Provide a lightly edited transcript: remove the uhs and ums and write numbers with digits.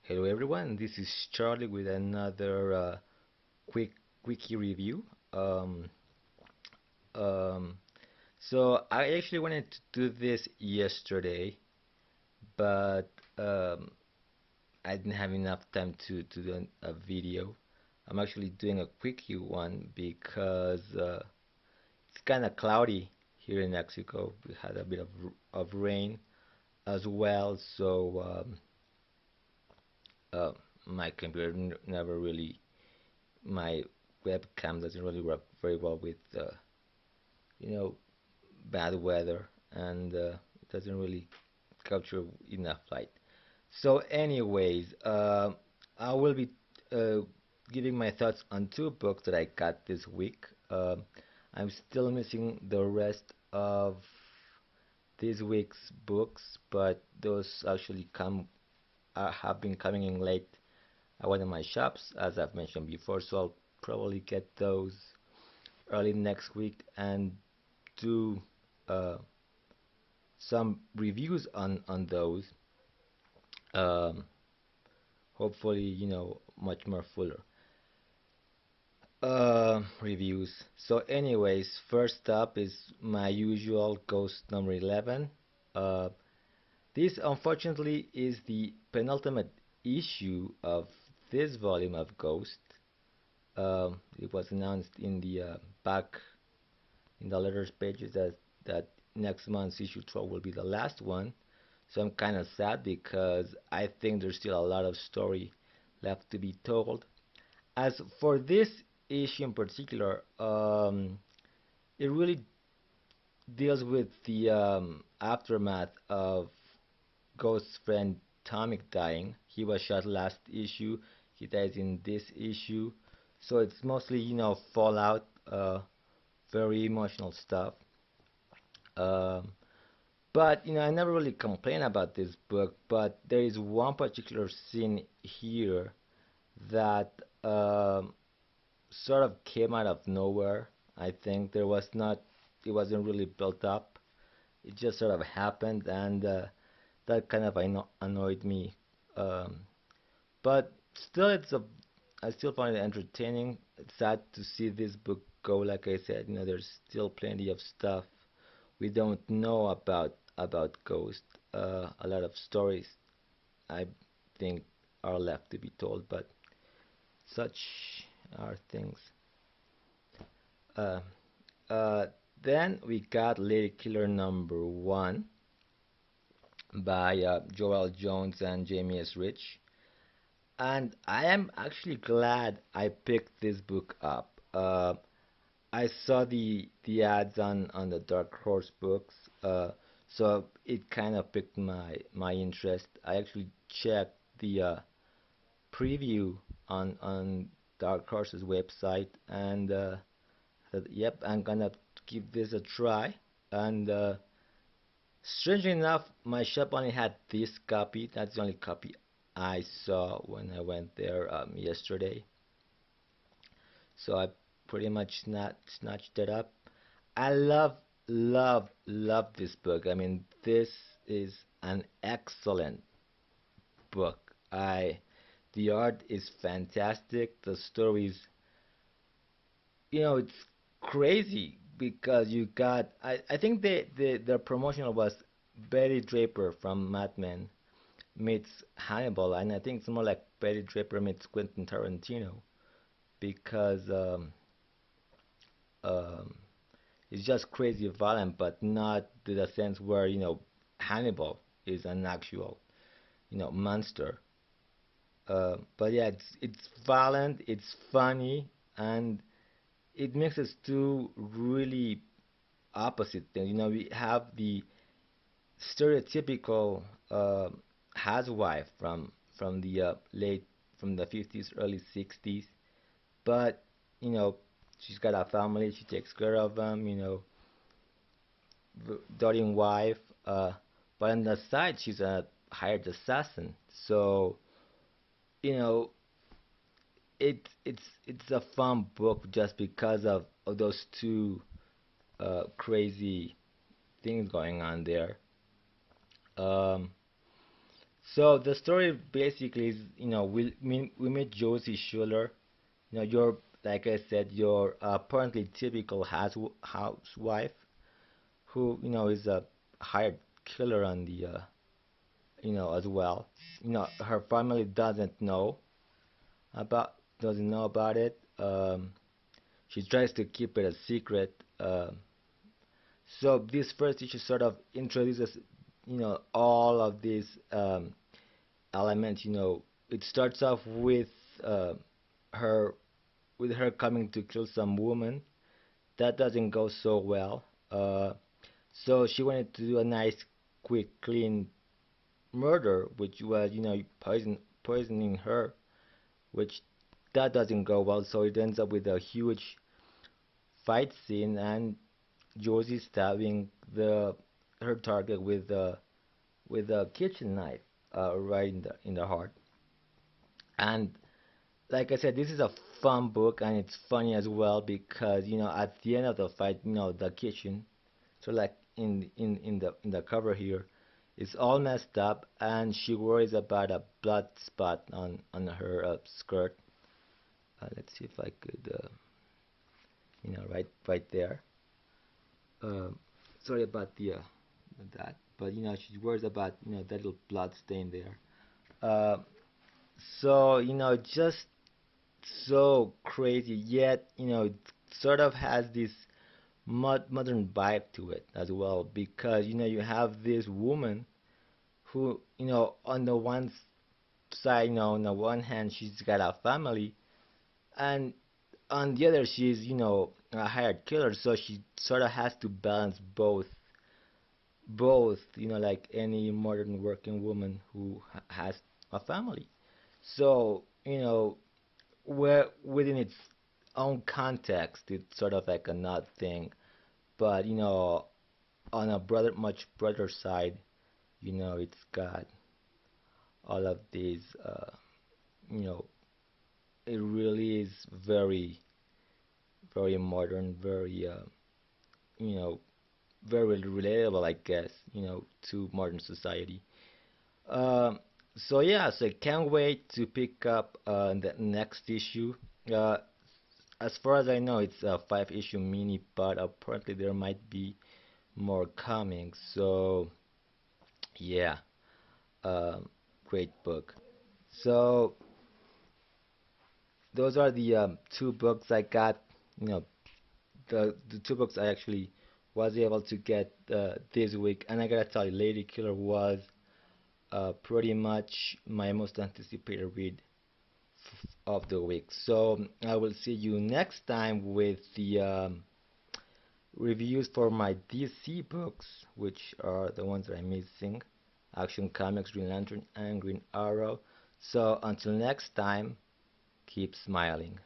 Hello everyone, this is Charlie with another quick quickie review. Um, um, so I actually wanted to do this yesterday, but I didn't have enough time to do a video. I'm actually doing a quickie one because it's kind of cloudy here in Mexico. We had a bit of rain as well, so uh, my computer never really my webcam doesn't really work very well with you know bad weather and it doesn't really capture enough light. So, anyways, I will be uh, giving my thoughts on two books that I got this week. I'm still missing the rest of this week's books, but those actually have been coming in late at one of my shops, as I've mentioned before. So I'll probably get those early next week and do uh, some reviews on those. Um, hopefully, much more fuller reviews. So, anyways, first up is my usual Ghost number 11. Uh, this, unfortunately, is the penultimate issue of this volume of Ghost. It was announced in the back in the letters pages that next month's issue 12 will be the last one. So I'm kind of sad because I think there's still a lot of story left to be told. As for this issue in particular, it really deals with the aftermath of Ghost's friend Tomic dying. He was shot last issue. He dies in this issue. So it's mostly, fallout, very emotional stuff. Um, But I never really complain about this book, but there is one particular scene here that sort of came out of nowhere. I think it wasn't really built up. It just sort of happened, and that kind of annoyed me. Um, but still, I still find it entertaining. It's sad to see this book go. Like I said, there's still plenty of stuff we don't know about Ghost. A lot of stories I think are left to be told, but such are things. Uh, uh, then we got Lady Killer number one by Joel Jones and Jamie S. Rich, and I am actually glad I picked this book up. I saw the ads on the Dark Horse books, so it kind of piqued my interest. I actually checked the preview on Dark Horse's website and said, "Yep, I'm gonna give this a try." And strangely enough, my shop only had this copy. That's the only copy I saw when I went there yesterday. So I pretty much snatched it up. I love this book. I mean, this is an excellent book. The art is fantastic. The stories, it's crazy because you got. I think the promotional was Betty Draper from Mad Men meets Hannibal, and I think it's more like Betty Draper meets Quentin Tarantino because um, it's just crazy violent, but not to the sense where, Hannibal is an actual, monster. But yeah, it's violent, it's funny, and it mixes two really opposite things. We have the stereotypical housewife from the late from the 50s, early 60s, but you know she's got a family, she takes care of them, doting wife, but on the side she's a hired assassin. So you know it's a fun book just because of those two crazy things going on there. Um, So the story basically is, we meet Josie Schuler. You're, like I said, your apparently typical housewife who, is a hired killer on the, as well. Her family doesn't know about it. She tries to keep it a secret. So this first issue sort of introduces, all of these elements. It starts off uh, her with her coming to kill some woman. That doesn't go so well. So she wanted to do a nice, quick, clean murder, which was, poisoning her, which that doesn't go well. So it ends up with a huge fight scene and Josie stabbing the her target with a kitchen knife, right in the heart. And like I said, this is a fun book and it's funny as well because at the end of the fight, the kitchen, so like in the cover here, it's all messed up and she worries about a blood spot on her skirt. Let's see if I could, right there. Uh, Sorry about the that, but she worries about that little blood stain there. Uh, so just so crazy, yet it sort of has this modern vibe to it as well because you have this woman who on the one side, on the one hand she's got a family, and on the other she's a hired killer, so she sort of has to balance both, like any modern working woman who has a family. So where within its own context it's sort of like a nut thing, but on a much broader side, it's got all of these, you know it really is very, very modern, very, you know very relatable, I guess, to modern society. um so yeah, so I can't wait to pick up the next issue. uh as far as I know, it's a 5 issue mini, but apparently there might be more coming. So yeah, um, great book. So those are the two books I got. You know, the two books I actually was able to get this week, and I gotta tell you, Lady Killer was pretty much my most anticipated read of the week. So I will see you next time with the reviews for my DC books, which are the ones that I'm missing: Action Comics, Green Lantern, and Green Arrow. So until next time, keep smiling.